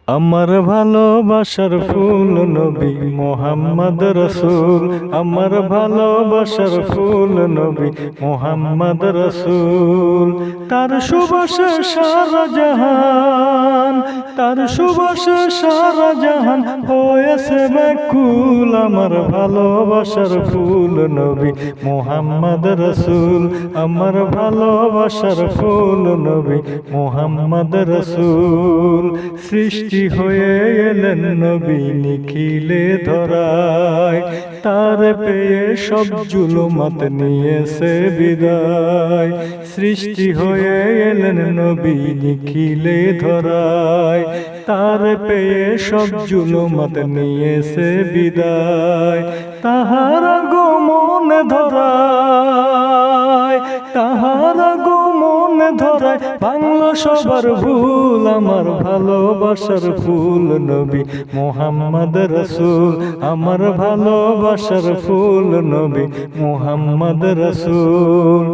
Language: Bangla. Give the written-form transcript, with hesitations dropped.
আমার ভালোবাসার ফুল নবী মোহাম্মদ রসুল, আমার ভালোবাসার ফুল নবী মোহাম্মদ রসুল। তার সুবাসে সারা জাহান, তার সুবাসে সারা জাহান হয়েছে ব্যাকুল। আমার ভালোবাসার ফুল নবী মোহাম্মদ রসুল, আমার ভালোবাসার ফুল নবী মোহাম্মদ রসুল। সৃষ্টি হয়ে এলেন নবী নিখিলে ধরায়, তার পেয়ে সব জুলুমাত নিয়েছে বিদায়। সৃষ্টি হয়ে এলেন নবী নিখিলে ধরায়, তার পেয়ে সব জুলুমাত নিয়েছে বিদায়। তাহার আগমন ধরায়, তাহার আগমন ধরায় বাংলা সবার ভুল। আমার ভালোবাসার ফুল নবী মোহাম্মদ রসুল, আমার ভালোবাসার ফুল নবী মোহাম্মদ রসুল।